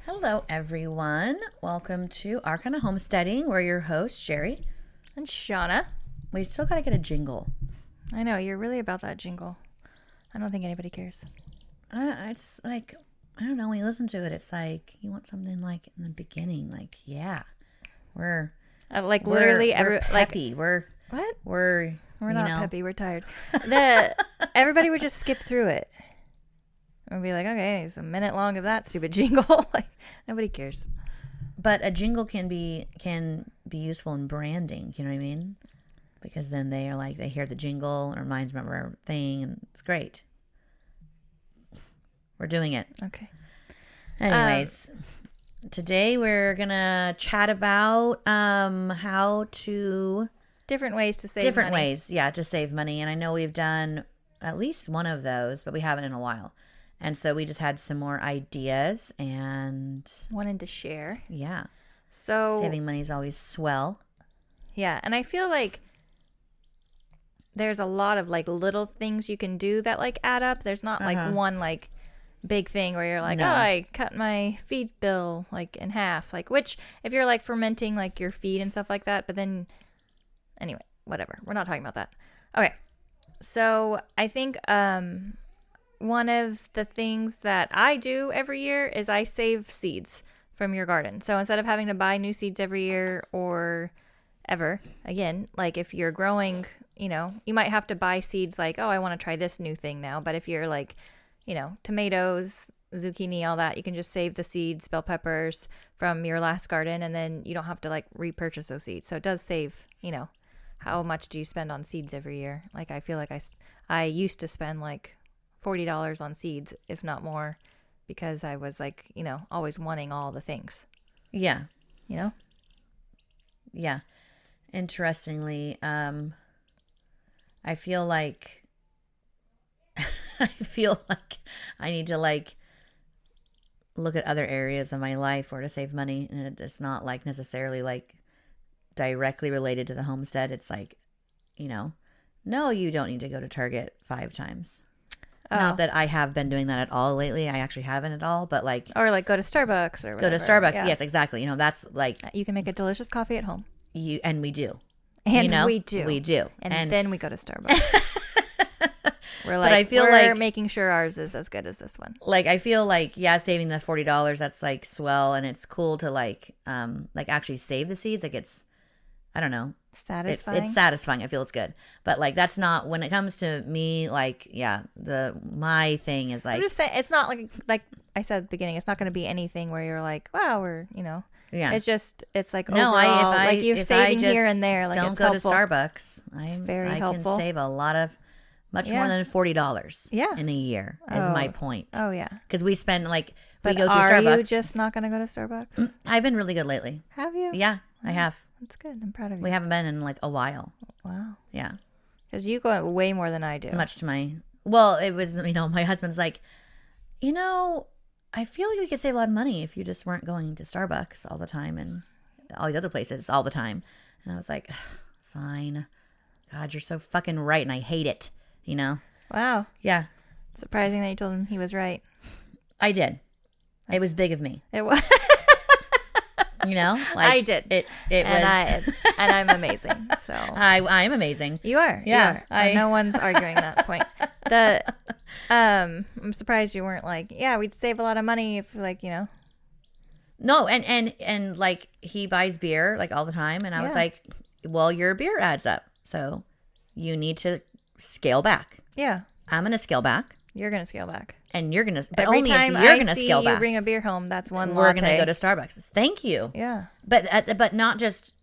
Hello, everyone. Welcome to Our Kind of Homesteading. We're your hosts, Sherry. And Shauna. We still got to get a jingle. I know, you're really about that jingle. I don't think anybody cares. It's like, I don't know, when you listen to it, it's like, you want something like in the beginning, like, yeah, we're literally, we're peppy. what? We're not peppy. We're tired. Everybody would just skip through it and be like, okay, it's a minute long of that stupid jingle. Like, nobody cares. But a jingle can be useful in branding. You know what I mean? Because then they are like, they hear the jingle, it reminds them of our thing, and it's great. We're doing it. Okay. Anyways, today we're gonna chat about how to different ways to save different money. ways, yeah, to save money. And I know we've done at least one of those, but we haven't in a while. And so we just had some more ideas and wanted to share. Yeah. So saving money is always swell. Yeah, and I feel like there's a lot of like little things you can do that like add up. There's not like one like big thing where you're like, No. oh, I cut my feed bill like in half. Like, which if you're like fermenting like your feed and stuff like that, but then anyway, whatever. We're not talking about that. Okay. So I think one of the things that I do every year is I save seeds from your garden. So instead of having to buy new seeds every year or ever again, like if you're growing, you know, you might have to buy seeds like, oh, I want to try this new thing now. But if you're like, you know, tomatoes, zucchini, all that, you can just save the seeds, bell peppers from your last garden, and then you don't have to like repurchase those seeds. So it does save, you know, how much do you spend on seeds every year? Like I feel like I used to spend like $40 on seeds, if not more, because I was like, you know, always wanting all the things. Yeah. You know? Yeah. Interestingly, I feel like I need to like look at other areas of my life where to save money, and it's not like necessarily like directly related to the homestead. It's like, you know, no, you don't need to go to Target 5 times. Oh. Not that I have been doing that at all lately. I actually haven't at all, but like, or like go to Starbucks or whatever. Go to Starbucks. Yeah. Yes, exactly. You know, that's like You can make a delicious coffee at home. and we do. And you know? we do. We do. And then we go to Starbucks. We're like, I feel we're like making sure ours is as good as this one. Like, I feel like, yeah, saving the $40, that's like swell, and it's cool to like actually save the seeds. Like it's, I don't know. Satisfying. It's satisfying. I feel it's good. But like, that's not, when it comes to me, like, yeah, my thing is like, I'm just saying, it's not like I said at the beginning, it's not going to be anything where you're like, wow, we're, you know, yeah. it's just, it's like No, overall, if you're saving here and there. Like don't it's go helpful. to Starbucks. I helpful. can save a lot of, much more than $40 in a year is my point. Oh, yeah. Because we spend like, But we go through are Starbucks. you just not going to go to Starbucks? I've been really good lately. Have you? Yeah, I have. That's good. I'm proud of you. We haven't been in like a while. Wow. Yeah. Because you go way more than I do. Much to my, well, it was, you know, my husband's like, you know, I feel like we could save a lot of money if you just weren't going to Starbucks all the time and all the other places all the time. And I was like, fine. God, you're so fucking right. And I hate it, you know? Wow. Yeah. Surprising that you told him he was right. I did. It was big of me. It was. You know? Like, I did. It and was. And I'm amazing. So I'm amazing. You are. Yeah. You are. No one's arguing that point. I'm surprised you weren't like, yeah, we'd save a lot of money if like, you know. No, and like he buys beer like all the time, and I was like, well, your beer adds up. So you need to scale back. Yeah. I'm going to scale back. You're going to scale back. And you're going to, but Every only time if you're I going to see scale you back. bring a beer home, that's one We're latte. going to go to Starbucks. Thank you. Yeah. But not just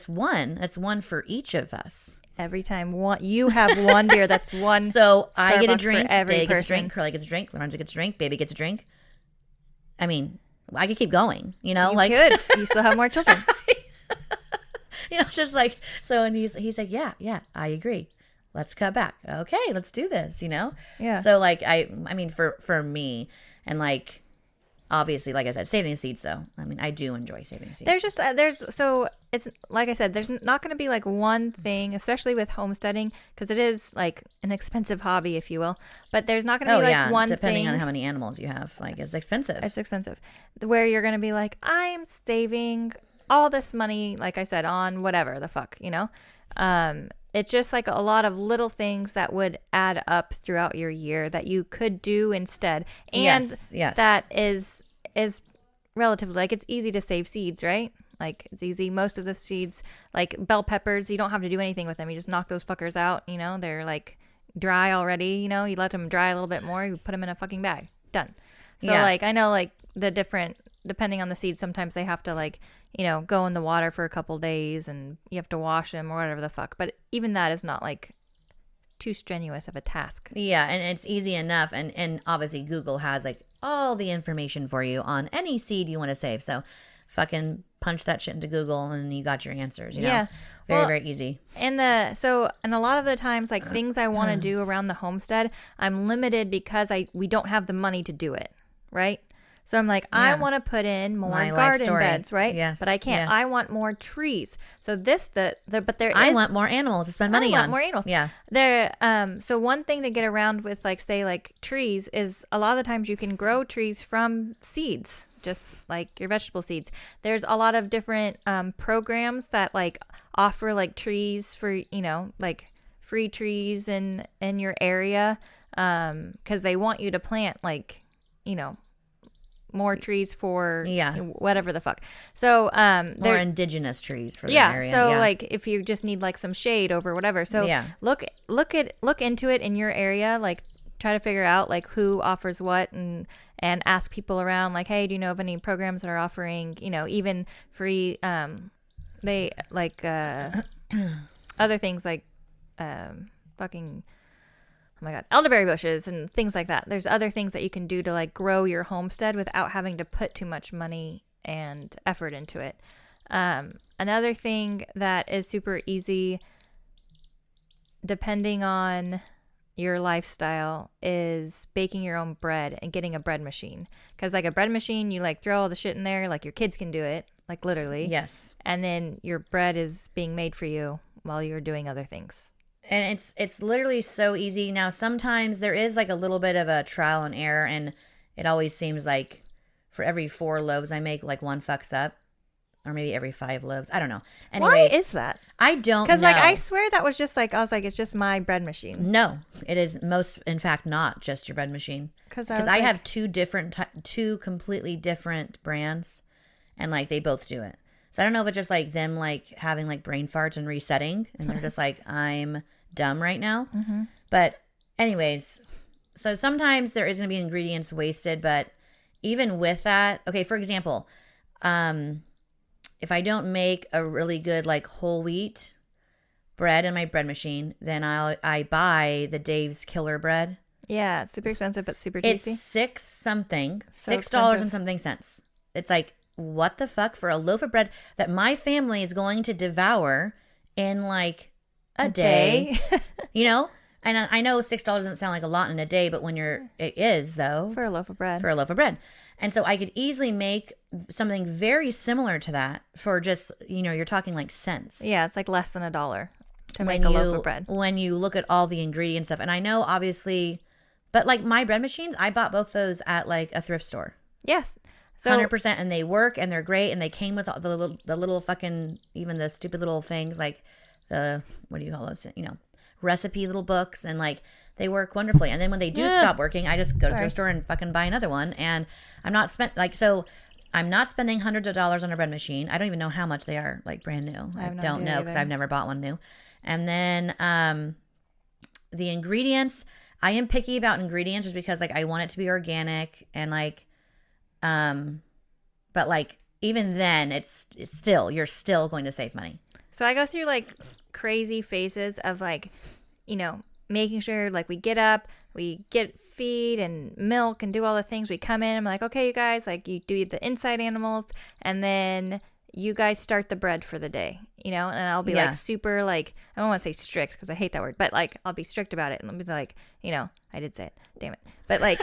one. That's one for each of us. Every time you have one beer, that's one. So I get a Starbucks drink, for every Day gets a person. drink, Curly gets a drink, Lorenzo gets a drink, Baby gets a drink. I mean, I could keep going, you know? You like could. You still have more children. You know, just like, so, and he's like, yeah, I agree. Let's cut back. Okay, let's do this, you know? Yeah. So like, I mean, for me, and like, obviously, like I said, saving seeds though. I mean, I do enjoy saving seeds. There's just so it's like I said, there's not going to be like one thing, especially with homesteading, because it is like an expensive hobby, if you will. But there's not going to be like one depending thing. on how many animals you have. Like, it's expensive. It's expensive, where you're going to be like, I'm saving all this money, like I said, on whatever the fuck, you know. It's just like a lot of little things that would add up throughout your year that you could do instead. And yes. that is relatively, like, it's easy to save seeds, right? Like, it's easy. Most of the seeds, like bell peppers, you don't have to do anything with them. You just knock those fuckers out, you know. They're like dry already, you know. You let them dry a little bit more, you put them in a fucking bag. Done. So like, I know like the different, depending on the seeds, sometimes they have to like, you know, go in the water for a couple days and you have to wash them or whatever the fuck. But even that is not like too strenuous of a task. Yeah, and it's easy enough. And obviously Google has like all the information for you on any seed you want to save. So fucking punch that shit into Google and you got your answers, you know? Yeah. Very easy. And a lot of the times, like things I want to do around the homestead, I'm limited because we don't have the money to do it, right? So I'm like, I want to put in more garden beds, right? Yes. But I can't. Yes. I want more trees. So I want more animals to spend money on. I want more animals. Yeah. So one thing to get around with, like, say, like trees is a lot of the times you can grow trees from seeds, just like your vegetable seeds. There's a lot of different programs that like offer like trees for, you know, like free trees in your area, because they want you to plant like, you know, more trees for whatever the fuck. So more indigenous trees for the area. So like if you just need like some shade over whatever. So look into it in your area, like try to figure out like who offers what, and ask people around like, hey, do you know of any programs that are offering, you know, even free they like other things like fucking, oh my God, elderberry bushes and things like that. There's other things that you can do to like grow your homestead without having to put too much money and effort into it. Another thing that is super easy, depending on your lifestyle, is baking your own bread and getting a bread machine. Because like a bread machine, you like throw all the shit in there, like your kids can do it, like literally. Yes. And then your bread is being made for you while you're doing other things. And it's literally so easy. Now, sometimes there is like a little bit of a trial and error, and it always seems like for every 4 loaves I make, like one fucks up, or maybe every 5 loaves. I don't know. Anyways, why is that? I don't know. Because like I swear that was just like, I was like, it's just my bread machine. No, it is in fact, not just your bread machine. Because I have two completely different brands, and like they both do it. So I don't know if it's just like them like having like brain farts and resetting, and they're just like, I'm dumb right now. Mm-hmm. But anyways, so sometimes there is going to be ingredients wasted, but even with that, okay, for example, if I don't make a really good like whole wheat bread in my bread machine, then I buy the Dave's Killer bread. Yeah, it's super expensive but super tasty. It's $6 expensive. and something cents. It's like, what the fuck, for a loaf of bread that my family is going to devour in like a day. You know? And I know $6 doesn't sound like a lot in a day, but it is though. For a loaf of bread. And so I could easily make something very similar to that for just, you know, you're talking like cents. Yeah, it's like less than $1 to make a loaf of bread. When you look at all the ingredients stuff. And I know obviously, but like my bread machines, I bought both those at like a thrift store. Yes. So 100%, and they work and they're great, and they came with all the little fucking, even the stupid little things like the, what do you call those, you know, recipe little books, and like they work wonderfully. And then when they do stop working, I just go to the thrift store and fucking buy another one. And I'm not spending hundreds of dollars on a bread machine. I don't even know how much they are, like brand new. I don't know because I've never bought one new. And then the ingredients, I am picky about ingredients just because like I want it to be organic, and like but like even then it's still, you're still going to save money. So I go through like crazy phases of like, you know, making sure like we get up, we get feed and milk and do all the things. We come in, I'm like, okay, you guys, like you do the inside animals, and then you guys start the bread for the day, and I'll be Yeah. like super like, I don't want to say strict because I hate that word, but like I'll be strict about it and I'll be like, I did say it, damn it, but like,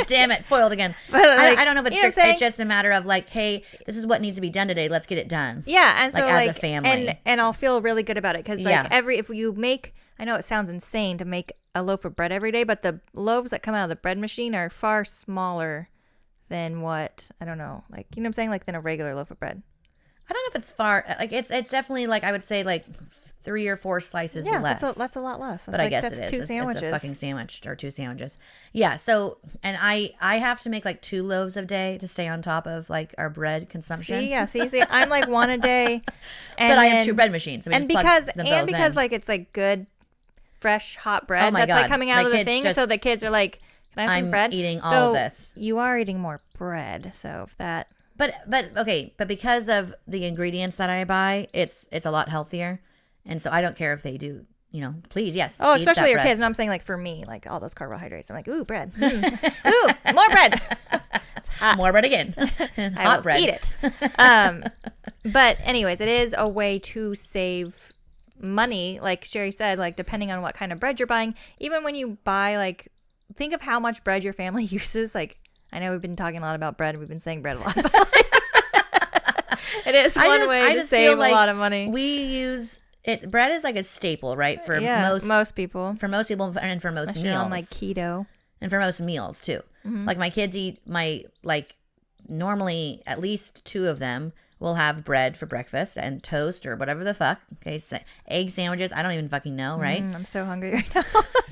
Damn it, foiled again. But, like, I don't know if it's you know what strict. I'm saying? It's just a matter of like, hey, this is what needs to be done today. Let's get it done. yeah, and so Like, as a like family. and I'll feel really good about it because like Yeah. if you make, I know it sounds insane to make a loaf of bread every day, but the loaves that come out of the bread machine are far smaller than what, I don't know, like, you know what I'm saying, like than a regular loaf of bread. I don't know if it's far. Like it's definitely like I would say like 3 or 4 slices Yeah, less. that's a lot less. That's But I like, guess that's it is. two It's sandwiches. a fucking sandwich or 2 sandwiches. Yeah. So, and I have to make like 2 loaves a day to stay on top of like our bread consumption. See, I'm like one a day, and But I have then- 2 bread machines. I mean, and just plug because them and both because in. like it's like good, fresh, hot bread Oh my that's like God. coming out My of the kids thing, just- so the kids are like, "Can I have some I'm bread?" eating all So of this. You are eating more bread, so if that. But okay, but because of the ingredients that I buy, it's a lot healthier, and so I don't care if they do. Please, yes. Oh, eat that especially your bread. kids. No, I'm saying like for me, like all those carbohydrates. I'm like, ooh, bread. Ooh, more bread. It's hot. More bread again. I Hot will bread. eat it. But anyways, it is a way to save money. Like Sherry said, like depending on what kind of bread you're buying, even when you buy, like, think of how much bread your family uses. Like, I know we've been talking a lot about bread. We've been saying bread a lot. But it is one way to save a lot of money. We use it. Bread is like a staple, right? For Yeah, most people. and for most Especially meals, on like keto. and for most meals too. Mm-hmm. Like my kids eat normally at least 2 of them will have bread for breakfast and toast or whatever the fuck. Okay, egg sandwiches. I don't even fucking know, right? I'm so hungry right now.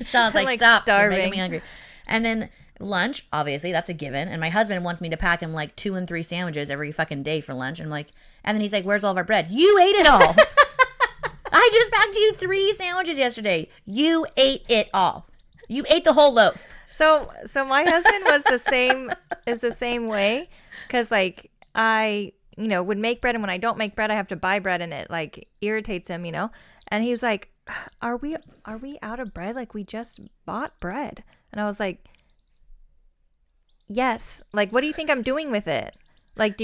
Sean's like, like stop, you're starving. making me hungry. And then lunch, obviously, that's a given. And my husband wants me to pack him like 2 and 3 sandwiches every fucking day for lunch. And I'm like, and then he's like, where's all of our bread? You ate it all. I just packed you 3 sandwiches yesterday. You ate it all. You ate the whole loaf. So my husband was the same way, because like I would make bread, and when I don't make bread I have to buy bread, and it like irritates him, and he was like, are we out of bread? Like, we just bought bread. And I was like, yes. Like, what do you think I'm doing with it? Like,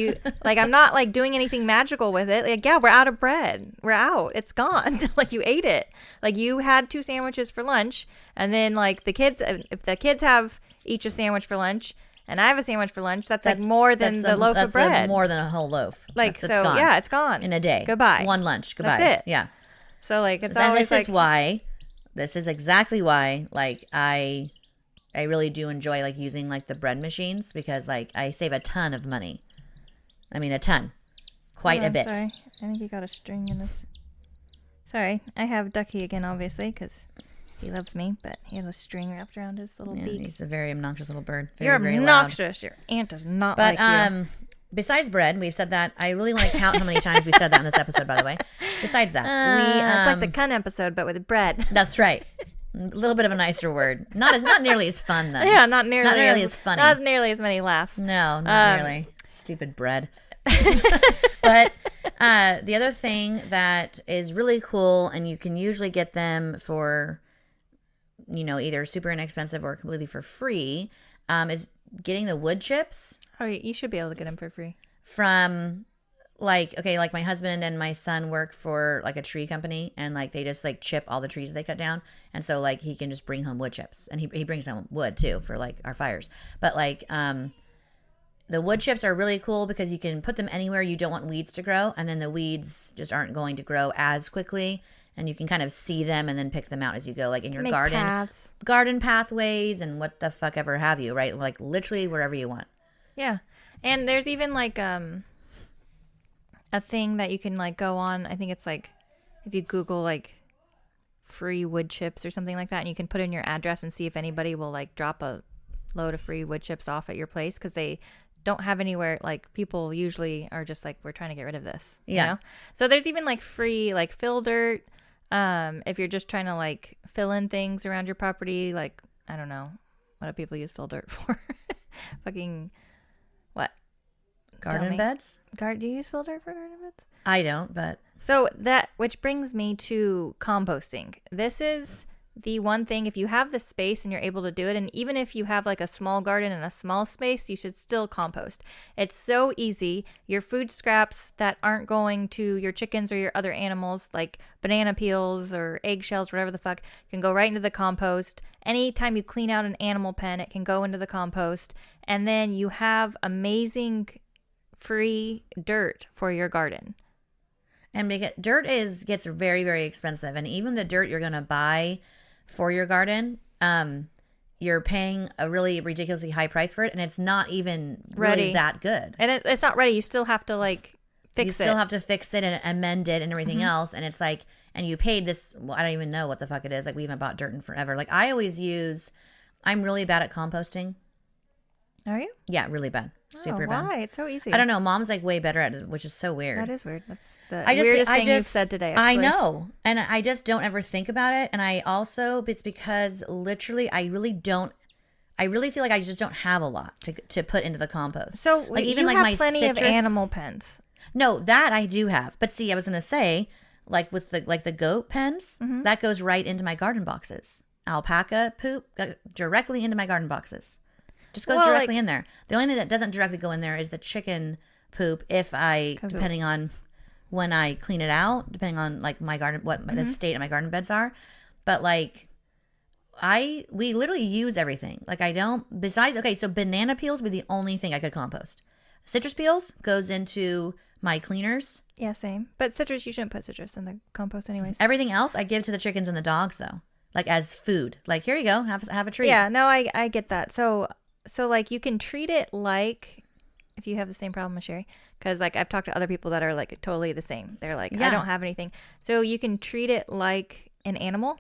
I'm not like doing anything magical with it. Like, yeah, we're out of bread. We're out. It's gone. Like, you ate it. Like, you had 2 sandwiches for lunch. And then like if the kids have each a sandwich for lunch and I have a sandwich for lunch, that's like more than the loaf of bread. More than a whole loaf. Like, It's so gone yeah, it's gone. in a day. Goodbye. One lunch. Goodbye. That's it. Yeah. So like, it's And always this is exactly why like I really do enjoy like using like the bread machines, because like I save a ton of money. I mean, a ton. Quite a bit. Sorry. I think you got a string in this. Sorry. I have Ducky again, obviously, because he loves me, but he has a string wrapped around his little Yeah, beak. he's a very obnoxious little bird. Very, You're very loud. obnoxious. Your aunt does not But like you. besides bread, we've said that. I really want to count how many times we said that in this episode, by the way. Besides that, It's like the cunt episode, but with bread. That's right. A little bit of a nicer word. Not nearly as fun though. Yeah, not nearly as funny. Not as nearly as many laughs. No, not nearly. Stupid bread. But the other thing that is really cool, and you can usually get them for, either super inexpensive or completely for free, is getting the wood chips Oh, you should be able to get them for free. from like my husband and my son work for like a tree company, and like they just like chip all the trees they cut down, and so like he can just bring home wood chips, and he brings home wood too for like our fires. But like the wood chips are really cool because you can put them anywhere you don't want weeds to grow, and then the weeds just aren't going to grow as quickly, and you can kind of see them and then pick them out as you go, like in your Make garden paths. garden pathways and what the fuck ever have you, right? Like literally wherever you want. Yeah. And there's even like a thing that you can like go on. I think it's like if you Google like free wood chips or something like that, and you can put in your address and see if anybody will like drop a load of free wood chips off at your place, because they don't have anywhere. Like, people usually are just like, we're trying to get rid of this. Yeah. You know? So there's even like free like fill dirt. If you're just trying to like fill in things around your property, like, I don't know, what do people use fill dirt for? Fucking what? Tell Garden me. beds? Do you use fill dirt for garden beds? I don't, but So that, which brings me to composting. This is the one thing, if you have the space and you're able to do it, and even if you have like a small garden and a small space, you should still compost. It's so easy. Your food scraps that aren't going to your chickens or your other animals, like banana peels or eggshells, whatever the fuck, can go right into the compost. Anytime you clean out an animal pen, it can go into the compost. And then you have amazing free dirt for your garden. And dirt gets very, very expensive. And even the dirt you're going to buy for your garden, you're paying a really ridiculously high price for it. And it's not even really that good. And it's not ready. You still have to like fix it. You still have to fix it and amend it and everything else. And it's like, and you paid this, well, I don't even know what the fuck it is. Like we haven't bought dirt in forever. Like I'm really bad at composting. Are you? Yeah, really bad. Super bad. Why? It's so easy. I don't know. Mom's like way better at it, which is so weird. That is weird. That's the weirdest thing you've said today. Actually. I know. And I just don't ever think about it. And it's because literally I really feel like I just don't have a lot to put into the compost. So like even like my plenty of animal pens. No, that I do have. But see, I was going to say, like with the goat pens, that goes right into my garden boxes. Alpaca poop directly into my garden boxes. Just goes directly in there. The only thing that doesn't directly go in there is the chicken poop. Depending on when I clean it out, depending on like my garden, the state of my garden beds are. But like, we literally use everything. Like so banana peels would be the only thing I could compost. Citrus peels goes into my cleaners. Yeah, same. But citrus, you shouldn't put citrus in the compost anyways. Everything else I give to the chickens and the dogs though. Like as food. Like here you go, have a treat. Yeah, no, I get that. So like you can treat it like, if you have the same problem as Sherry, because like I've talked to other people that are like totally the same. They're like, I don't have anything. So you can treat it like an animal.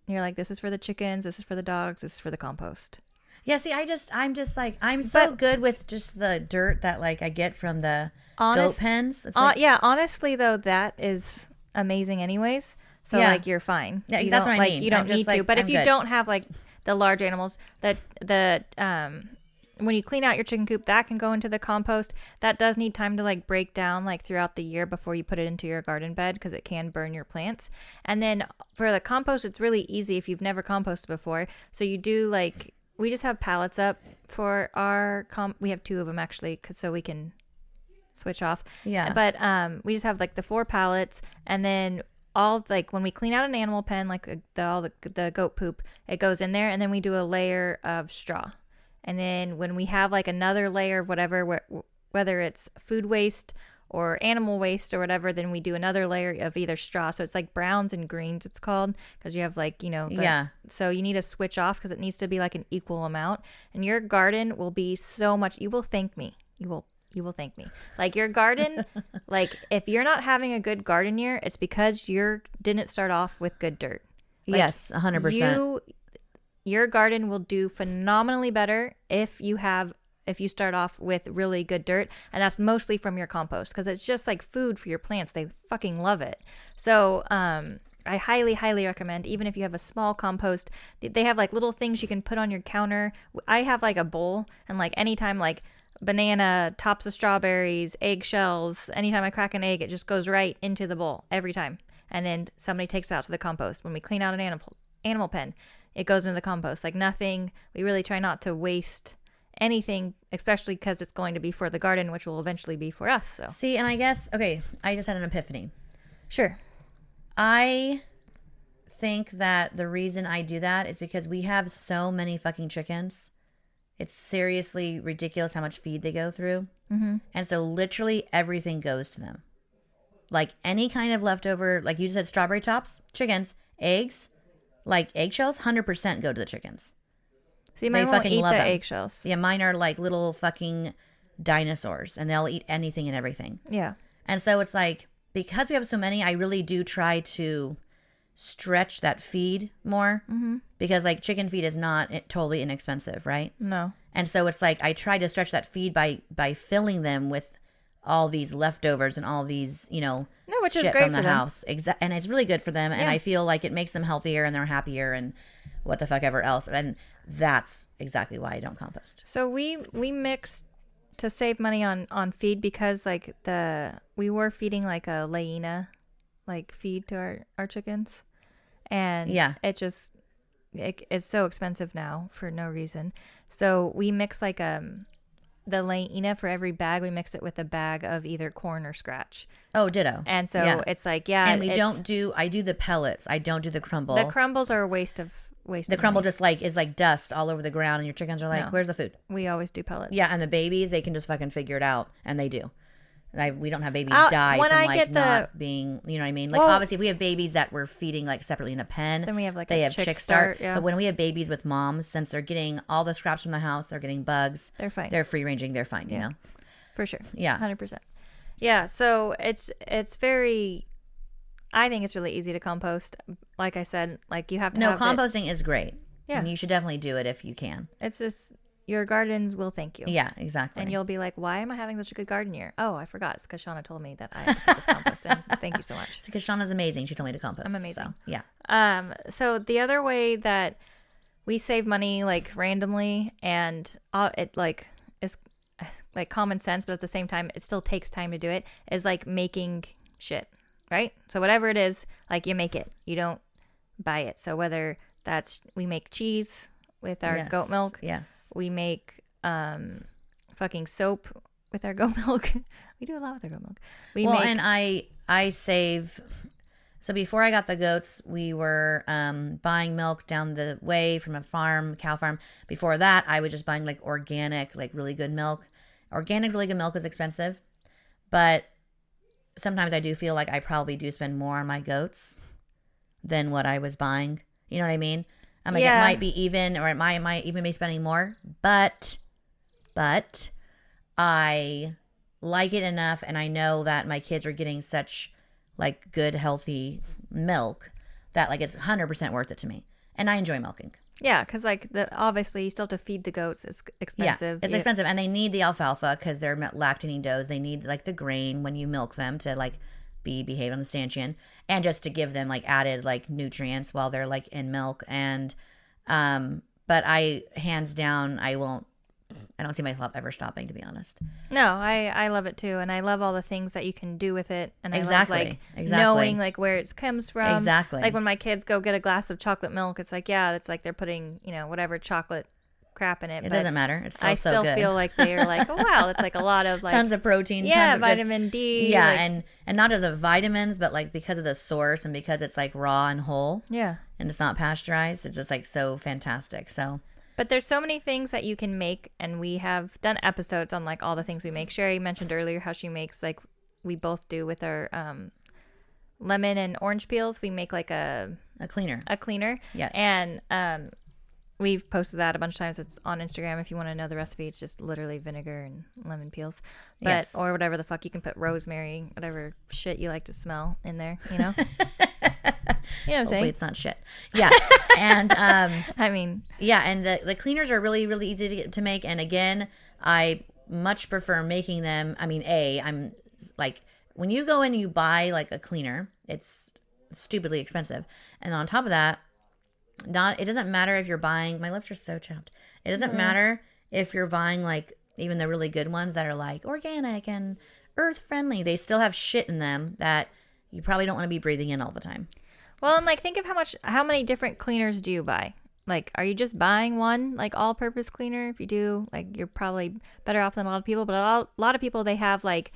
You're like, this is for the chickens, this is for the dogs, this is for the compost. Yeah, see, I'm just like, I'm so good with just the dirt that like I get from the goat pens. It's honestly though, that is amazing anyways. So like you're fine. Yeah, that's what I mean. You don't need to. But if you don't have like the large animals, when you clean out your chicken coop, that can go into the compost. That does need time to like break down like throughout the year before you put it into your garden bed because it can burn your plants. And then for the compost, it's really easy if you've never composted before. So you do like, we just have pallets up for our we have 2 of them actually so we can switch off. Yeah. But we just have like the 4 pallets, and then all like when we clean out an animal pen, like the goat poop, it goes in there, and then we do a layer of straw. And then when we have like another layer of whatever, whether it's food waste or animal waste or whatever, then we do another layer of either straw. So it's like browns and greens, it's called, because you have like, so you need to switch off because it needs to be like an equal amount. And your garden will be so much, you will thank me. You will thank me. Like your garden, like if you're not having a good garden year, it's because you didn't start off with good dirt. Like, yes, 100%. Your garden will do phenomenally better if you start off with really good dirt, and that's mostly from your compost because it's just like food for your plants. They fucking love it. So I highly, highly recommend, even if you have a small compost, they have like little things you can put on your counter. I have like a bowl, and like anytime like banana, tops of strawberries, eggshells, anytime I crack an egg, it just goes right into the bowl every time. And then somebody takes it out to the compost. When we clean out an animal pen, it goes into the compost. Like nothing, we really try not to waste anything, especially because it's going to be for the garden, which will eventually be for us. So see, and I guess, okay, I just had an epiphany. Sure. I think that the reason I do that is because we have so many fucking chickens. It's seriously ridiculous how much feed they go through. Mm-hmm. And so literally everything goes to them. Like any kind of leftover, like you said, strawberry tops, chickens, eggs, like eggshells, 100% go to the chickens. See, mine won't eat the eggshells. Yeah, mine are like little fucking dinosaurs, and they'll eat anything and everything. Yeah. And so it's like, because we have so many, I really do try to stretch that feed more. Mm-hmm. Because like chicken feed is not totally inexpensive, right? No. And so it's like I try to stretch that feed by filling them with all these leftovers and all these, which shit is great from the for them. house. And it's really good for them. And Yeah. I feel like it makes them healthier and they're happier and what the fuck ever else. And that's exactly why I don't compost. So we mixed to save money on feed because like we were feeding like a Laina like feed to our chickens. And yeah, it just it's so expensive now for no reason. So we mix like the Laina for every bag. We mix it with a bag of either corn or scratch. Oh, ditto. And so Yeah. it's like, And I do the pellets. I don't do the crumble. The crumbles are a waste of The crumble just like is like dust all over the ground, and your chickens are like, No. "Where's the food?" We always do pellets. Yeah, and the babies, they can just fucking figure it out, and they do. We don't have babies die when from I like get not being, you know what I mean? Like Well- obviously, if we have babies that we're feeding like separately in a pen, Then we have like they a have chick chick start. yeah. But when we have babies with moms, since they're getting all the scraps from the house, they're getting bugs. They're fine. They're free ranging. They're fine. You know. For sure. Yeah. 100%. Yeah, so it's very, I think it's really easy to compost. Like I said, like you have to No, have composting is great. Yeah. And you should definitely do it if you can. It's just, your gardens will thank you. Yeah, exactly. And you'll be like, why am I having such a good garden year? Oh, I forgot. It's because Shauna told me that I had to put this compost in. Thank you so much. It's because Shauna's amazing. She told me to compost. I'm amazing. So, yeah. So the other way that we save money, like randomly, and it like is like common sense, but at the same time, it still takes time to do it, is like making shit, right? So whatever it is, like you make it. You don't buy it. So whether that's, we make cheese with our Yes. goat milk. Yes. We make fucking soap with our goat milk. We do a lot with our goat milk. And I save. So before I got the goats, we were buying milk down the way from a cow farm. Before that, I was just buying like organic, like really good milk. Organic, really good milk is expensive, but sometimes I do feel like I probably do spend more on my goats than what I was buying. You know what I mean? I'm like, Yeah. it might be even, or it might even be spending more, but I like it enough, and I know that my kids are getting such like good, healthy milk that like it's 100% worth it to me, and I enjoy milking. Yeah, because like obviously you still have to feed the goats. It's expensive. Yeah, it's expensive, and they need the alfalfa because they're lactating does. They need like the grain when you milk them to like behave on the stanchion, and just to give them like added like nutrients while they're like in milk. And but I hands down, I don't see myself ever stopping, to be honest. No, I love it too, and I love all the things that you can do with it, and I Exactly, love like exactly. knowing like where it comes from. Exactly. Like when my kids go get a glass of chocolate milk, it's like, yeah, it's like they're putting, you know, whatever chocolate crap in it. It but doesn't matter. It's still I so still good. feel like they are like, oh wow, it's like a lot of like Tons of protein. yeah, tons of just- vitamin D. Yeah, like- and not just the vitamins, but like because of the source and because it's like raw and whole yeah. and it's not pasteurized, it's just like so fantastic. So But there's so many things that you can make, and we have done episodes on like all the things we make. Sherry mentioned earlier how she makes, like we both do with our lemon and orange peels. We make like a cleaner. cleaner. Yes. And we've posted that a bunch of times. It's on Instagram if you want to know the recipe. It's just literally vinegar and lemon peels, but Yes. or whatever the fuck. You can put rosemary, whatever shit you like to smell in there. You know. You know what I'm Hopefully saying? it's not shit. Yeah. And I mean, yeah, and the cleaners are really, really easy to make. And again, I much prefer making them. I mean, I'm like, when you go in and you buy like a cleaner, it's stupidly expensive. And on top of that, it doesn't matter if you're buying, my lips are so chapped. It doesn't matter if you're buying like even the really good ones that are like organic and earth friendly. They still have shit in them that you probably don't want to be breathing in all the time. well, and like think of how many different cleaners do you buy? Like, are you just buying one like all-purpose cleaner? If you do, like, you're probably better off than a lot of people. But a lot of people, they have like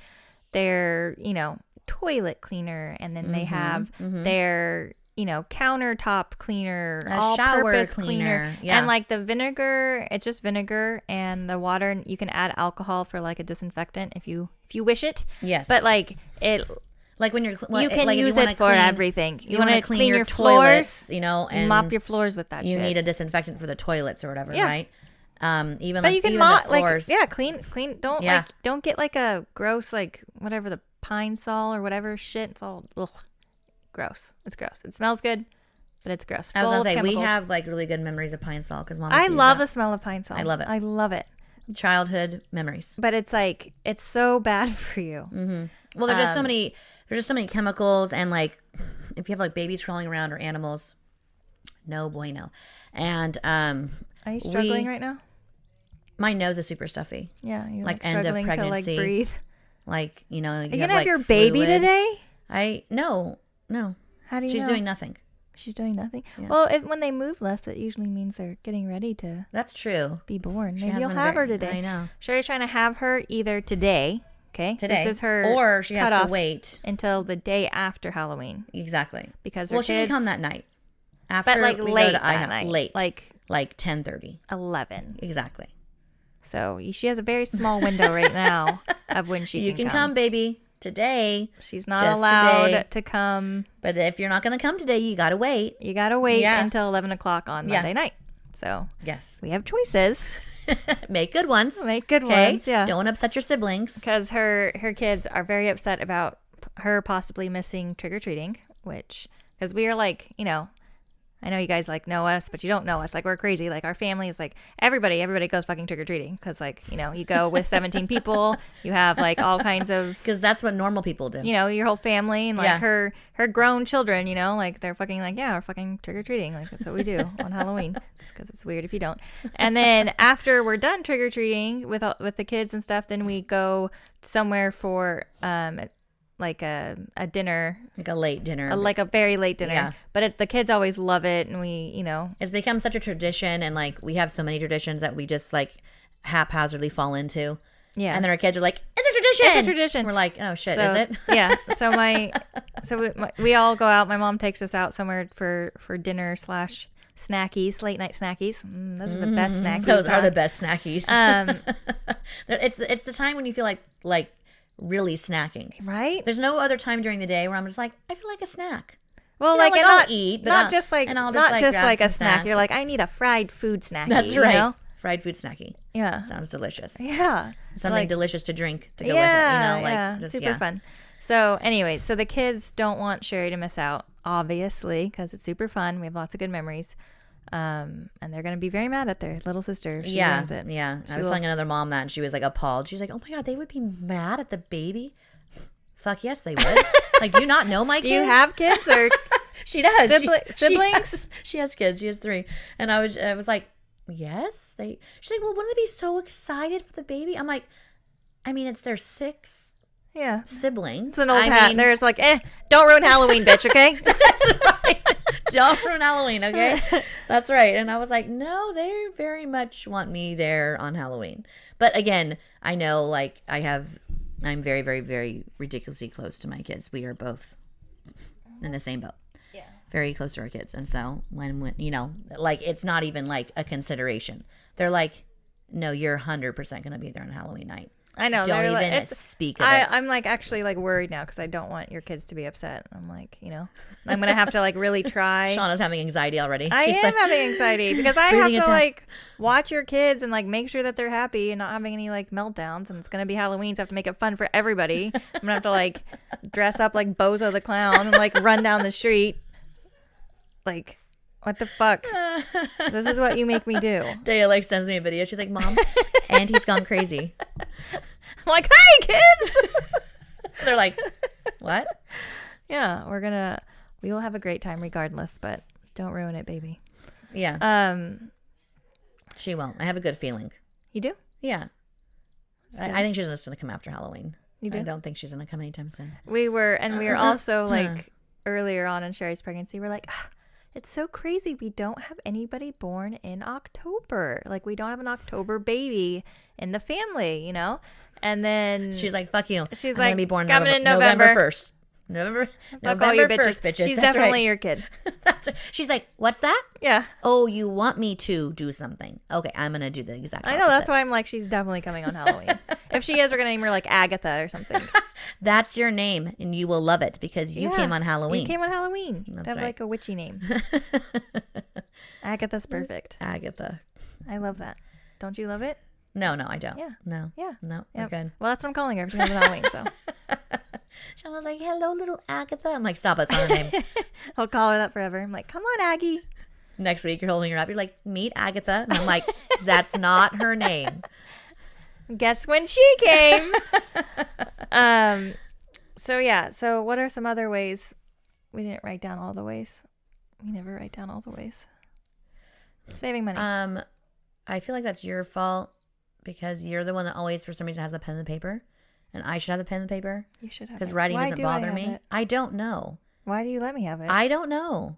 their, you know, toilet cleaner, and then they have their, you know, countertop cleaner, A all-purpose shower cleaner, yeah. and like the vinegar. It's just vinegar and the water, and you can add alcohol for like a disinfectant if you wish it. Yes. But like it. Like when You can like if use wanna it for everything. You You want to wanna clean clean your your toilets, floors, you know, and mop your floors with that you shit. need a disinfectant for the toilets or whatever, Yeah. right? Even But like you can even mop the like floors. clean. Don't Yeah. like don't get like a gross like whatever the pine sol or whatever shit. It's all gross. It's gross. It smells good, but it's gross. I was Full gonna of say we chemicals. have like really good memories of pine sol because mom. I used to use love that. the smell of pine sol. I love it. I love it. Childhood memories. But it's like it's so bad for you. Well, there's just so many. There's just so many chemicals, and like if you have like babies crawling around or animals, no bueno. And Are you struggling right now? my nose is super stuffy. Yeah, you're Like, like, end of struggling to like pregnancy. breathe. Like you know, Are you have, gonna like, have your baby fluid. today? No. How do you She's know? doing nothing. She's doing nothing. Yeah. Well, when they move less, it usually means they're getting ready to That's true. be born. She Maybe has you'll been have her very- today. I know. Sherry's trying to have her either today. Okay. Today. This is her. Or she has to cutoff wait. until the day after Halloween Exactly. because her Well, she can kids, come that night. After but like we go late to that night. Late. Like 10:30. 11. Exactly. So she has a very small window right now of when she You can can come, baby. Today. She's not Just allowed today. to come. But if you're not going to come today, you got to wait. You got to wait Yeah. until 11 o'clock on Yeah. Monday night. So Yes. we have choices. Make good ones. Make good Okay? ones. Yeah. Don't upset your siblings. Because her kids are very upset about her possibly missing trick-or-treating, which, because we are like, you know, I know you guys like know us, but you don't know us. Like we're crazy. Like our family is like everybody goes fucking trick-or-treating. Because like, you know, you go with 17 people, you have like all kinds of, Because that's what normal people do. you know, your whole family and like Yeah. her grown children, you know, like they're fucking like, yeah, we're fucking trick-or-treating. Like that's what we do on Halloween. Because it's weird if you don't. And then after we're done trick-or-treating with the kids and stuff, then we go somewhere for like a dinner, Like a late dinner. like a very late dinner. Yeah. But the kids always love it, and we, you know, It's become such a tradition, and like we have so many traditions that we just like haphazardly fall into. yeah. And then our kids are like, "It's a tradition." It's a tradition. We're like, "Oh shit, So, is it?" Yeah. So we all go out. My mom takes us out somewhere for dinner / snackies, late night snackies. Those are the best snackies. Those are huh? the best snackies. Um, it's the time when you feel like really snacking. right? There's no other time during the day where I'm just like, I feel like a snack. Well, You know, like, and I'll not eat, but not I'll- just like and I'll not just grab like a some snack. snacks. You're like, I need a fried food snack. That's right. You know? Fried food snacky. Yeah. Sounds delicious. Yeah. Something Like- delicious to drink to go yeah, with it. You know, like yeah, just super yeah. fun. So, anyway, so the kids don't want Sherry to miss out, obviously, because it's super fun. We have lots of good memories, and they're gonna be very mad at their little sister if she Yeah, ruins it. yeah. She I was will- telling another mom that, and she was like appalled. She's like, "Oh my god, they would be mad at the baby." Fuck yes, they would. Like, do you not know my kids? Do you have kids or She does. siblings? She has kids. She has 3. And I was like, yes. She's like, well, wouldn't they be so excited for the baby? I'm like, I mean, it's their 6 yeah? siblings. It's an old hat. There's like, don't ruin Halloween, bitch. Okay. That's right. Don't ruin Halloween, okay? That's right. And I was like, no, they very much want me there on Halloween. But again, I know like I'm very, very, very ridiculously close to my kids. We are both in the same boat. Yeah. Very close to our kids. And so when you know, like it's not even like a consideration. They're like, no, you're 100% going to be there on Halloween night. I know. Don't they're even like, speak of it. I'm like actually like worried now because I don't want your kids to be upset. I'm like, you know, I'm gonna have to like really try. Shauna's having anxiety already. I She's am like, having anxiety because I have breathing to attack. like watch your kids and like make sure that they're happy and not having any like meltdowns. And it's gonna be Halloween, so I have to make it fun for everybody. I'm gonna have to like dress up like Bozo the Clown and like run down the street. Like, what the fuck? This is what you make me do. Daya like sends me a video. She's like, Mom, Auntie's gone crazy. I'm like, hey kids. They're like, what? Yeah, we will have a great time regardless, but don't ruin it, baby. Yeah, she won't. I have a good feeling. You do? Yeah. I think she's just going to come after Halloween. You do? I don't think she's going to come anytime soon. We were also like earlier on in Sherry's pregnancy, we're like, it's so crazy. We don't have anybody born in October. Like we don't have an October baby in the family, you know? And then She's like, fuck you. She's I'm like, going to be born coming in November November. 1st. November fuck all you 1st, bitches. She's That's definitely right. your kid. She's like, what's that? Yeah. Oh, you want me to do something. Okay, I'm going to do the exact I know. That's opposite. why I'm like, she's definitely coming on Halloween. If she is, we're going to name her like Agatha or something. That's your name, and you will love it because you Yeah, came on Halloween. You came on Halloween. That's Have right. like a witchy name. Agatha's perfect. Agatha. I love that. Don't you love it? No, I don't. Yeah. No. Yeah. No, Yeah. we're good. Well, that's what I'm calling her. She comes on Halloween, so Sean was like, hello, little Agatha. I'm like, stop, it's not her name. I'll call her that forever. I'm like, come on, Aggie. Next week, you're holding her up. You're like, meet Agatha. And I'm like, that's not her name. Guess when she came. So yeah. So what are some other ways? We didn't write down all the ways. We never write down all the ways. Saving money. I feel like that's your fault because you're the one that always, for some reason, has the pen and the paper. And I should have the pen and the paper You should have because it. writing Why doesn't do I bother have me. it? I don't know. Why do you let me have it? I don't know.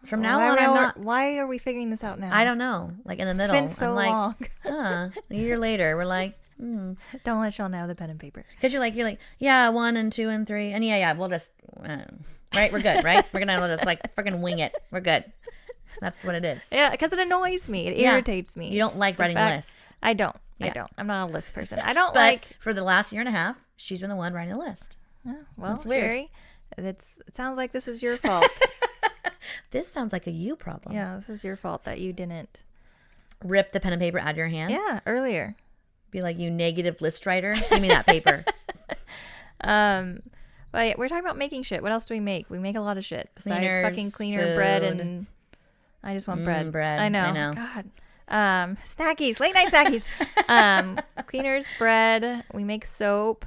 From now on, I'm not. Why are we figuring this out now? I don't know. Like in the middle, It's been so I'm like, long. A year later, we're like, Don't let Sean have the pen and paper. because you're like, yeah, 1 and 2 and 3, and yeah, we'll just, right, we're good, right? We're gonna just like freaking wing it. We're good. That's what it is. Yeah, because it annoys me. It Yeah. irritates me. You don't like writing lists, I don't. I Yeah. don't. I'm not a list person. I don't but like. for the last year and a half, she's been the one writing the list. Oh, well, That's weird. Sherry, it sounds like this is your fault. This sounds like a you problem. Yeah, this is your fault that you didn't. Rip the pen and paper out of your hand. Yeah, earlier. Be like, you negative list writer. Give me that paper. But we're talking about making shit. What else do we make? We make a lot of shit besides Cleaners, fucking cleaner, bread, food. and I just want bread. bread. I know. I know. God. Snackies, late night snackies. Cleaners, bread. We make soap.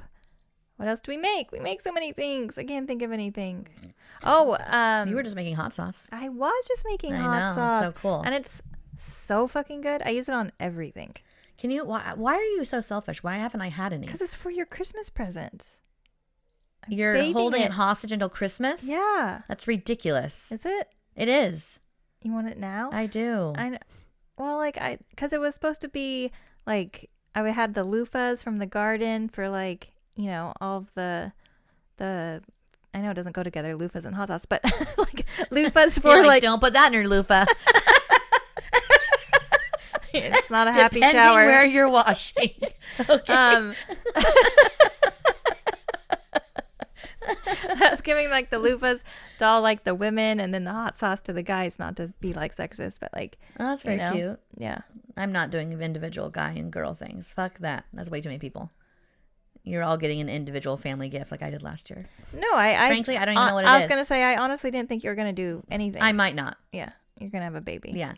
What else do we make? We make so many things. I can't think of anything. Oh, You were just making hot sauce. I was just making I hot know, sauce. it's so cool. And it's so fucking good. I use it on everything. Can you? Why are you so selfish? Why haven't I had any? Because it's for your Christmas presents. I'm You're saving holding it hostage until Christmas? Yeah. That's ridiculous. Is it? It is. You want it now? I do. Well, because it was supposed to be like, I had the loofahs from the garden for like, all of the, I know it doesn't go together, loofahs and hot sauce, but like loofahs for You're like, don't put that in your loofah. it's not a happy Depending shower. where you're washing. Okay. I was giving like the loofahs to all like the women and then the hot sauce to the guys, not to be like sexist, but like, Oh, that's very cute. Yeah. I'm not doing individual guy and girl things. Fuck that. That's way too many people. You're all getting an individual family gift like I did last year. No, Frankly, I don't even know what it I was is. going to say, I honestly didn't think you were going to do anything. I might not. Yeah. You're going to have a baby. Yeah.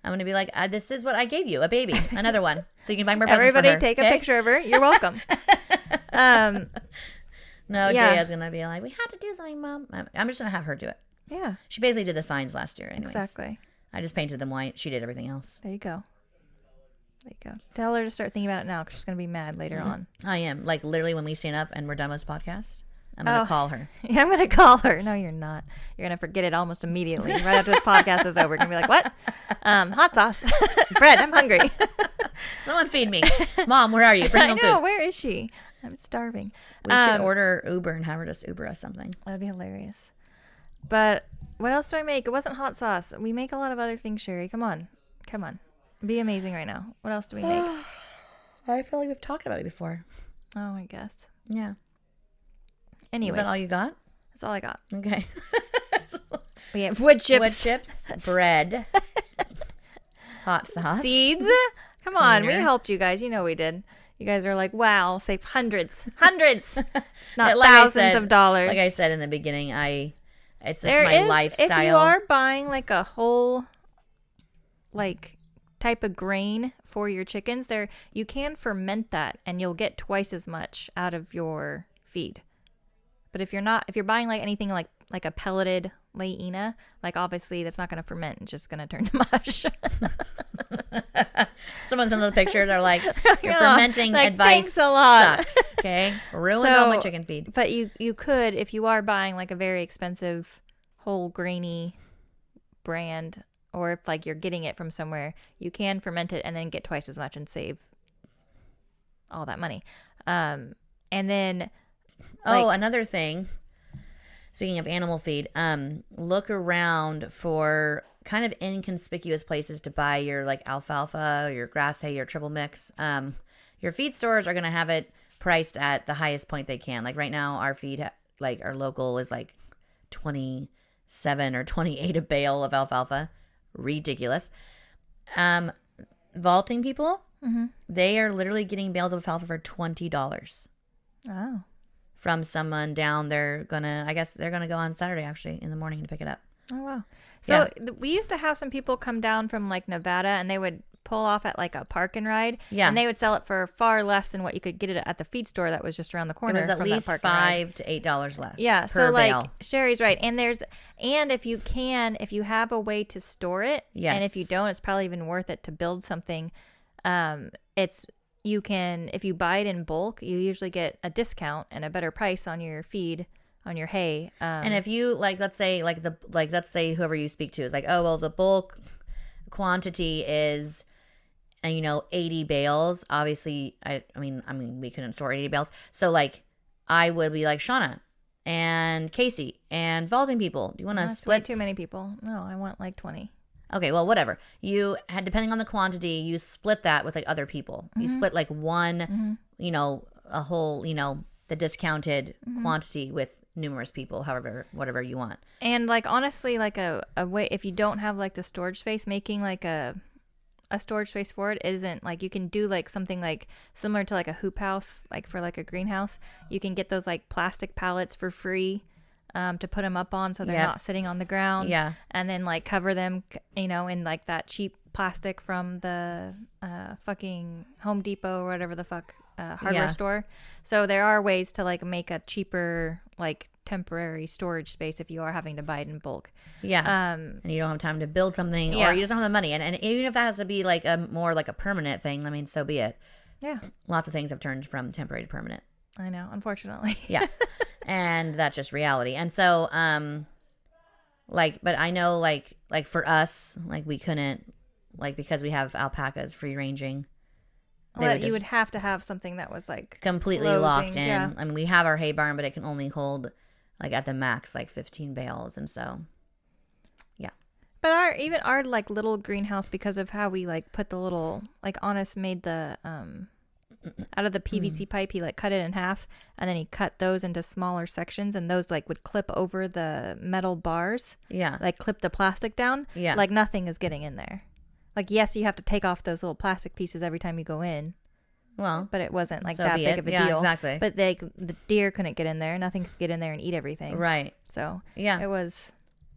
I'm going to be like, this is what I gave you, a baby, another one. So you can buy more presents Everybody for her, take okay? a picture of her. You're welcome. No, Yeah. Jaya's going to be like, we had to do something, Mom. I'm just going to have her do it. Yeah. She basically did the signs last year anyways. Exactly. I just painted them white. She did everything else. There you go. There you go. Tell her to start thinking about it now because she's going to be mad later on. I am. Like, literally, when we stand up and we're done with this podcast, I'm going to call her. Yeah, I'm going to call her. No, you're not. You're going to forget it almost immediately. Right after this podcast is over. You're going to be like, what? Hot sauce. Bread. I'm hungry. Someone feed me. Mom, where are you? Bring I home know. food. Where is she? I'm starving. We should order Uber and have her just Uber us something. That'd be hilarious. But what else do I make? It wasn't hot sauce. We make a lot of other things, Sherry. Come on. Come on. Be amazing right now. What else do we make? I feel like we've talked about it before. Oh, I guess. Yeah. Anyways, Is that all you got? that's all I got. Okay. We have wood chips. Wood chips, bread, hot sauce. Seeds. Come on. We Cleaner. helped you guys. You know we did. You guys are like, wow, save hundreds, not Like I thousands said- of dollars. Like I said in the beginning, it's just There my is, lifestyle. if you are buying like a whole like type of grain for your chickens, you can ferment that and you'll get twice as much out of your feed. But if you're buying like anything like a pelleted layina, like obviously that's not going to ferment. It's just going to turn to mush. Someone sent the picture. They're like, your Yeah, fermenting like, advice thanks a lot. sucks. Okay, ruined all my So- chicken feed. But you could, if you are buying like a very expensive whole grainy brand, or if like you're getting it from somewhere, you can ferment it and then get twice as much and save all that money. And then Another thing. Speaking of animal feed, look around for kind of inconspicuous places to buy your like alfalfa, your grass hay, your triple mix. Your feed stores are gonna have it priced at the highest point they can. Like right now, our feed, like our local, is like 27 or 28 a bale of alfalfa. Ridiculous. Vaulting people, they are literally getting bales of alfalfa for $20 oh, from someone down. I guess they're gonna go on Saturday actually in the morning to pick it up. oh wow. So we used to have some people come down from like Nevada and they would pull off at like a park and ride. Yeah. And they would sell it for far less than what you could get it at the feed store that was just around the It corner. was at from least that park and ride. $5 to $8 less. Yeah, per so like bale. Sherry's right. And if you have a way to store it, and if you Yes. don't, it's probably even worth it to build something. If you buy it in bulk, you usually get a discount and a better price on your feed on your hay. And if you like, let's say let's say whoever you speak to is like, oh, well, the bulk quantity is, 80 bales. Obviously, I mean, we couldn't store 80 bales. So like, I would be like, Shauna and Casey and Vaulting people, do you want to That's split? way too many people. No, I want like 20. Okay, well, whatever. You had, depending on the quantity, you split that with like other people. You split like one, a whole, the discounted quantity with numerous people, however, whatever you want. And like honestly, like a way, if you don't have like the storage space, making like a storage space for it isn't like, you can do like something like similar to like a hoop house, like for like a greenhouse. You can get those like plastic pallets for free to put them up on, so they're not sitting on the ground. Yeah. And then like cover them, in like that cheap plastic from the fucking Home Depot or whatever the fuck hardware store. So there are ways to like make a cheaper like temporary storage space if you are having to buy it in bulk. Yeah. And you don't have time to build something, or you just don't have the money. And even if that has to be like a more like a permanent thing, I mean, so be it. Yeah. Lots of things have turned from temporary to permanent. I know, unfortunately. Yeah. And that's just reality. And so, but I know like for us, like we couldn't, like, because we have alpacas free ranging. Well, you would have to have something that was like completely closing, locked in. Yeah. I mean, we have our hay barn, but it can only hold like at the max like 15 bales, and so yeah. But our like little greenhouse, because of how we like put the little, like Honest made the out of the PVC pipe, he like cut it in half, and then he cut those into smaller sections, and those like would clip over the metal bars. Yeah. Like clip the plastic down. Yeah. Like nothing is getting in there. Like, yes, you have to take off those little plastic pieces every time you go in. Well, but it wasn't like so that be big it. of a Yeah, deal. exactly. But the deer couldn't get in there. Nothing could get in there and eat everything. Right. So yeah, it was.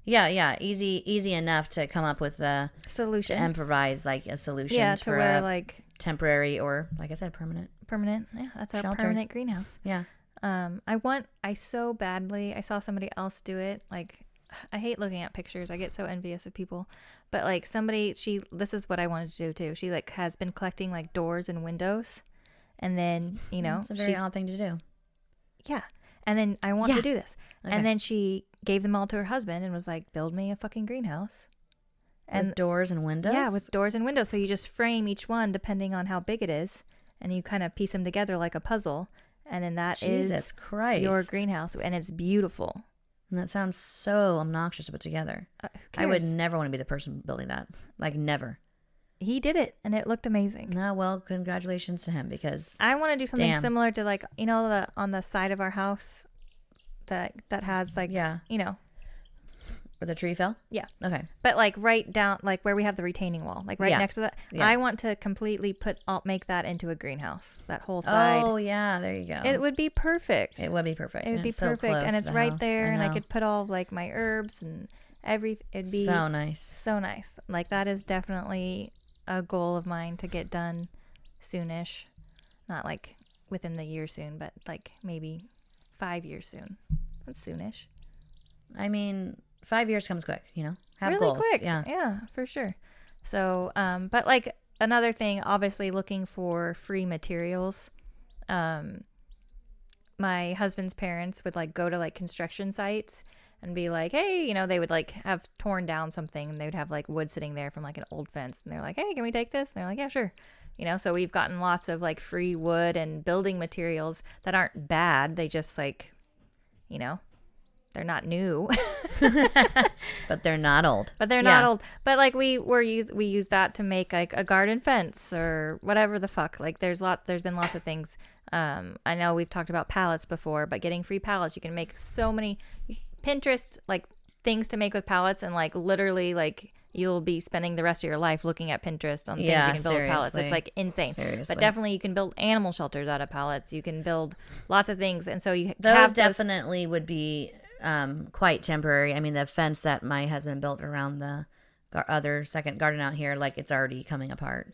Yeah. Easy enough to come up with a solution, to improvise like a solution. Yeah, to for where a like temporary, or like I said, permanent. Yeah, that's a shelter. permanent greenhouse. Yeah. I so badly, I saw somebody else do it. Like, I hate looking at pictures. I get so envious of people. But like this is what I wanted to do too. She like has been collecting like doors and windows, and then it's a very odd thing to do. Yeah. And then I want to do this. Okay. And then she gave them all to her husband and was like, build me a fucking greenhouse. And with doors and windows? Yeah, with doors and windows. So you just frame each one depending on how big it is, and you kind of piece them together like a puzzle. And then that is Jesus Christ, your greenhouse. And it's beautiful. And that sounds so obnoxious to put together. I would never want to be the person building that. Like, never. He did it, and it looked amazing. No, well, congratulations to him, because I want to do something similar to, like, on the side of our house that has, like, where the tree fell? Yeah. Okay. But like right down, like where we have the retaining wall, like right next to that. Yeah. I want to completely make that into a greenhouse, that whole side. Oh, yeah, there you go. It would be perfect. It would be perfect. It would be perfect. And it's right there, and I could put all like my herbs and everything. It'd be so nice. So nice. Like, that is definitely a goal of mine to get done soonish. Not like within the year soon, but like maybe 5 years soon. That's soonish. I mean, 5 years comes quick, have really goals. Quick. Yeah. Yeah, for sure. So, but like another thing, obviously looking for free materials. My husband's parents would like go to like construction sites and be like, hey, they would like have torn down something, and they would have like wood sitting there from like an old fence, and they're like, hey, can we take this? And they're like, yeah, sure. So we've gotten lots of like free wood and building materials that aren't bad. They just like, they're not new. But they're not old. But they're not old. But like we use that to make like a garden fence or whatever the fuck. Like there's been lots of things. I know we've talked about pallets before, but getting free pallets, you can make so many Pinterest like things to make with pallets, and like literally like you'll be spending the rest of your life looking at Pinterest on things you can build with pallets. It's like insane. Seriously. But definitely you can build animal shelters out of pallets. You can build lots of things, and so those definitely would be quite temporary. I mean, the fence that my husband built around the other second garden out here, like, it's already coming apart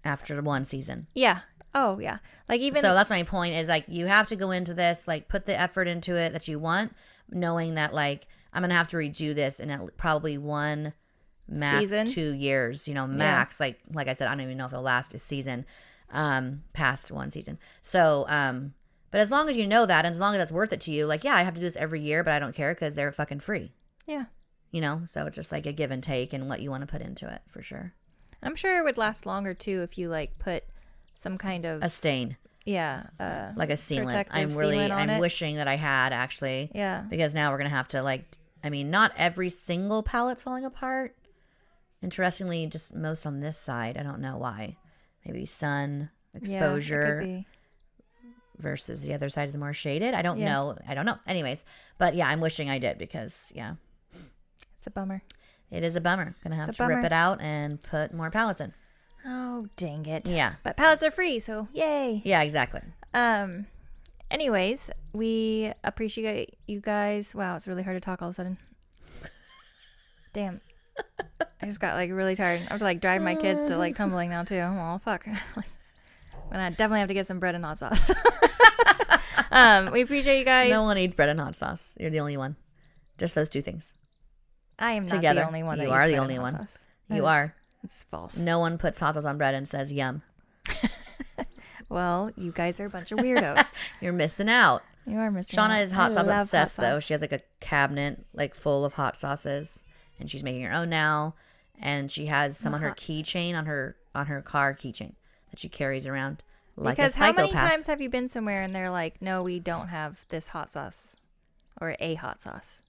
after one season. Yeah. Oh, yeah. Like, even so that's my point, is like, you have to go into this, like, put the effort into it that you want, knowing that like I'm gonna have to redo this in probably one max season? 2 years, max. Like I said, I don't even know if it'll last a season past one season. So but But as long as you know that, and as long as that's worth it to you, like, yeah, I have to do this every year, but I don't care because they're fucking free. Yeah. You know? So it's just like a give and take and what you want to put into it, for sure. I'm sure it would last longer, too, if you, like, put some kind of... A stain. Yeah. Like a sealant. Protective sealant on I'm it. wishing that I had, actually. Yeah. Because now we're going to have to, like, I mean, not every single pallet's falling apart. Interestingly, just most on this side. I don't know why. Maybe sun exposure. Yeah, it could be. Versus the other side is more shaded. I don't know. Anyways, but yeah, I'm wishing I did because, yeah. It's a bummer. It is a bummer. Gonna have to rip it out and put more pallets in. Oh, dang it. Yeah. But pallets are free, so yay. Yeah, exactly. Anyways, we appreciate you guys. Wow, it's really hard to talk all of a sudden. Damn. I just got like really tired. I have to like drive my kids to like tumbling now too. Oh, fuck. And I definitely have to get some bread and hot sauce. We appreciate you guys. No one eats bread and hot sauce. You're the only one. Just those two things. I am not Together. the only one. You that are eats the bread only and hot one. sauce. You are. It's false. No one puts hot sauce on bread and says yum. Well, you guys are a bunch of weirdos. You're missing out. You are missing out. Shauna is hot I sauce love obsessed, hot though. sauce. She has like a cabinet like full of hot sauces, and she's making her own now. And she has some on her keychain, on her car keychain that she carries around like because a psychopath. how many times have you been somewhere and they're like, no, we don't have this hot sauce or a hot sauce?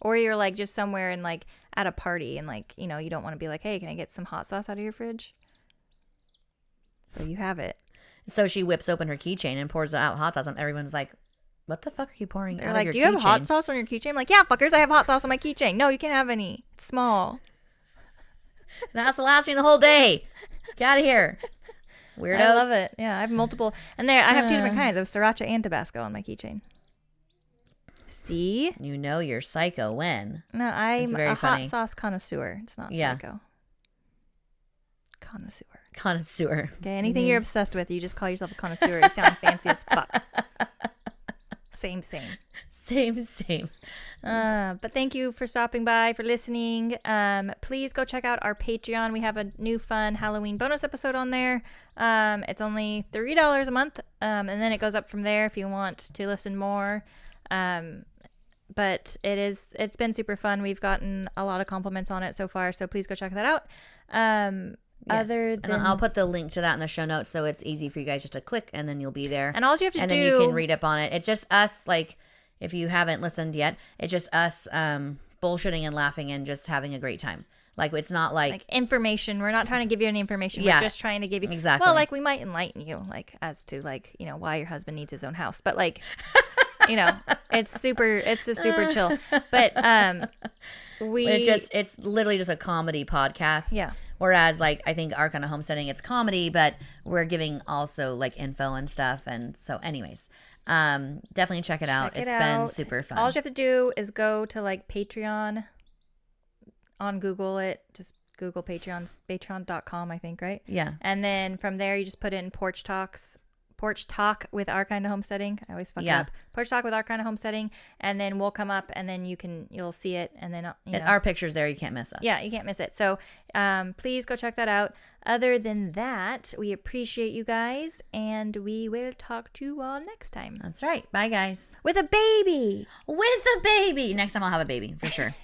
Or you're like just somewhere and like at a party and like, you know, you don't want to be like, hey, can I get some hot sauce out of your fridge? So you have it. So she whips open her keychain and pours out hot sauce, and everyone's like, what the fuck are you pouring They're out like, of do your you have keychain? hot sauce on your keychain? I'm like, yeah, fuckers, I have hot sauce on my keychain. No, you can't have any. It's small. And that's the last me the whole day. Get out of here. Weirdos. I love it. Yeah, I have multiple. And there, I have two different kinds of sriracha and Tabasco on my keychain. See? You know you're psycho when. No, I'm very a funny. hot sauce connoisseur. It's not psycho. Connoisseur. Connoisseur. Okay, anything you're obsessed with, you just call yourself a connoisseur. You sound fancy as fuck. Same. Same. But thank you for stopping by, for listening. Please go check out our Patreon. We have a new fun Halloween bonus episode on there. It's only $3 a month, and then it goes up from there if you want to listen more. But it's been super fun. We've gotten a lot of compliments on it so far, so please go check that out. Yes. And I'll put the link to that in the show notes so it's easy for you guys just to click and then you'll be there. And all you have to do... And then you can read up on it. It's just us, like, if you haven't listened yet, it's just us bullshitting and laughing and just having a great time. Like, it's not like information. We're not trying to give you any information. Yeah. We're just trying to give you... Exactly. Well, like, we might enlighten you, like, as to, like, you know, why your husband needs his own house. But, like... You know, it's just super chill. But it's literally just a comedy podcast. Yeah. Whereas like I think our kind of homesteading, it's comedy, but we're giving also like info and stuff. And so anyways, definitely check it out. It's been super fun. All you have to do is go to like Patreon on Google it. Just Google patreon.com, I think, right? Yeah. And then from there you just put in Porch Talk with Our Kind of Homesteading. I always fuck it up. Porch Talk with Our Kind of Homesteading, and then we'll come up, and then you'll see it, and then our picture's there. You can't miss us. Yeah, you can't miss it. So please go check that out. Other than that, we appreciate you guys, and we will talk to you all next time. That's right. Bye, guys. With a baby. With a baby. Next time I'll have a baby for sure.